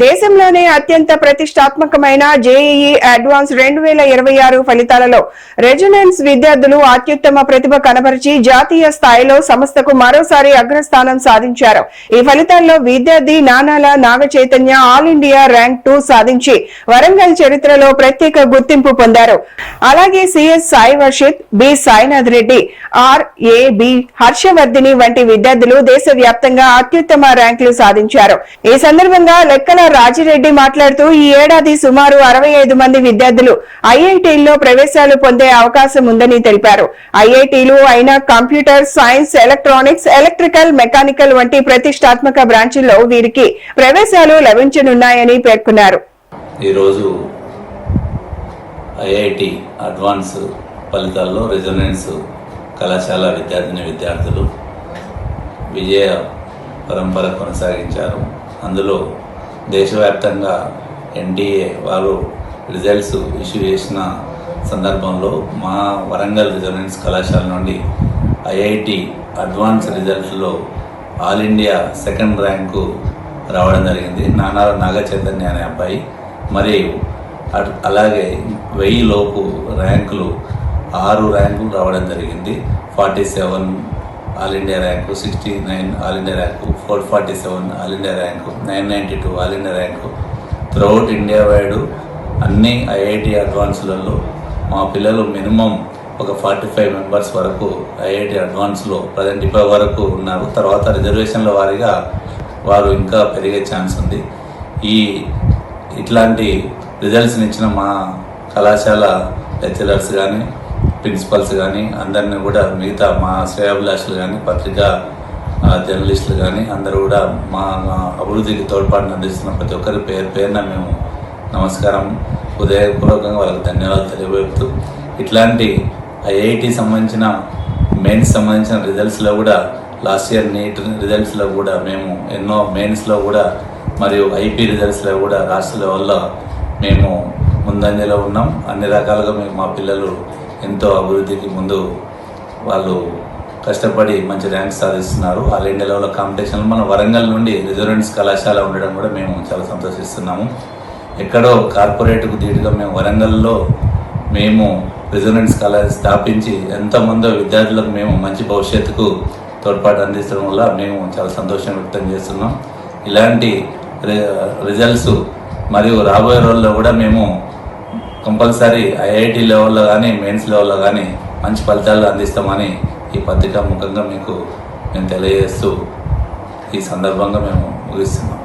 దేశంలోనే అత్యంత ప్రతిష్టాత్మకమైన జేఈఈ అడ్వాన్స్ 2026 ఫలితాలలో రెజొనెన్స్ విద్యార్థులు అత్యుత్తమ ప్రతిభ కనబరిచి జాతీయ స్థాయిలో సంస్థకు మరోసారి అగ్రస్థానం సాధించారు. ఈ ఫలితాల్లో విద్యార్థి నానాల నాగచైతన్య ఆల్ ఇండియా ర్యాంక్ 2 సాధించి వరంగల్ చరిత్రలో ప్రత్యేక గుర్తింపు పొందారు. అలాగే సిఎస్ సాయి వర్షిత్, బి సాయినాథ్ రెడ్డి, ఆర్.ఏ.బి. హర్షవర్ధిని వంటి విద్యార్థులు దేశవ్యాప్తంగా అత్యుత్తమ ర్యాంకులు సాధించారు. ఈ సందర్భంగా లెక్కల రాజిరెడ్డి మాట్లాడుతూ ఈ ఏడాది సుమారు 65 మంది విద్యార్థులు ఐఐటీల్లో ప్రవేశాలు పొందే అవకాశం ఉందని తెలిపారు. ఐఐటీలు అయిన computer science, electronics, electrical, mechanical వంటి ప్రతిష్టాత్మక బ్రాంచుల్లో వీరికి ప్రవేశాలు లభించనున్నాయని పేర్కొన్నారు. ఈరోజు ఐఐటి అడ్వాన్స్ ఫలితాల్లో రెజొనెన్స్ కళాశాల విద్యార్థులు విజయ పరంపర కొనసాగించారు. అందులో దేశవ్యాప్తంగా ఎన్టీఏ వారు రిజల్ట్స్ ఇష్యూ చేసిన సందర్భంలో మా వరంగల్ రెజొనెన్స్ కళాశాల నుండి ఐఐటి అడ్వాన్స్ రిజల్ట్స్లో ఆల్ ఇండియా సెకండ్ ర్యాంకు రావడం జరిగింది. నానాల నాగచైతన్య అనే అబ్బాయి. మరియు అలాగే 1000 లోపు ర్యాంకులు 6 ర్యాంకులు రావడం జరిగింది. 47 all India rank, 69 all India rank, 447 all India rank, 992 all India rank. Throughout India wide అన్ని ఐఐటి అడ్వాన్స్లలో మా పిల్లలు మినిమం ఒక 45 మెంబర్స్ వరకు ఐఐటి అడ్వాన్స్లో ప్రజెంట్ ఇప్పటి వరకు ఉన్నారు. తర్వాత రిజర్వేషన్ల వారీగా వారు ఇంకా పెరిగే ఛాన్స్ ఉంది. ఇట్లాంటి రిజల్ట్స్ని ఇచ్చిన మా కళాశాల లెక్చరర్స్ కానీ, ప్రిన్సిపల్స్ కానీ అందరినీ కూడా, మిగతా మా శ్రేయాభిలాషులు కానీ, పత్రికా జర్నలిస్టులు కానీ అందరూ కూడా మా అభివృద్ధికి తోడ్పాటును అందిస్తున్న ప్రతి ఒక్కరి పేరున మేము నమస్కారం, హృదయపూర్వకంగా వాళ్ళకి ధన్యవాదాలు తెలియజేస్తూ, ఇట్లాంటి ఐఐటి సంబంధించిన మెయిన్స్ సంబంధించిన రిజల్ట్స్లో కూడా లాస్ట్ ఇయర్ నీట్ రిజల్ట్స్లో కూడా మేము ఎన్నో మెయిన్స్లో కూడా మరియు ఐపీ రిజల్ట్స్లో కూడా రాష్ట్ర లెవెల్లో మేము ముందంజలో ఉన్నాం. అన్ని రకాలుగా మేము మా పిల్లలు ఎంతో అభివృద్ధికి ముందు వాళ్ళు కష్టపడి మంచి ర్యాంక్ సాధిస్తున్నారు. ఆల్ ఇండియా లెవెల్ కాంపిటీషన్లో మన వరంగల్ నుండి రెజొనెన్స్ కళాశాల ఉండడం కూడా మేము చాలా సంతోషిస్తున్నాము. ఎక్కడో కార్పొరేట్కు ధీటుగా మేము వరంగల్లో మేము రెజొనెన్స్ కళాశాల స్థాపించి ఎంతమందో విద్యార్థులకు మేము మంచి భవిష్యత్తుకు తోడ్పాటు అందించడం వల్ల మేము చాలా సంతోషం వ్యక్తం చేస్తున్నాం. ఇలాంటి రిజల్ట్స్ మరియు రాబోయే రోజుల్లో కూడా మేము కంపల్సరీ ఐఐటి లెవెల్లో కానీ, మెయిన్స్ లెవెల్లో కానీ మంచి ఫలితాలు అందిస్తామని ఈ పత్రికా ముఖంగా మీకు మేము తెలియజేస్తూ ఈ సందర్భంగా మేము ముగిస్తున్నాం.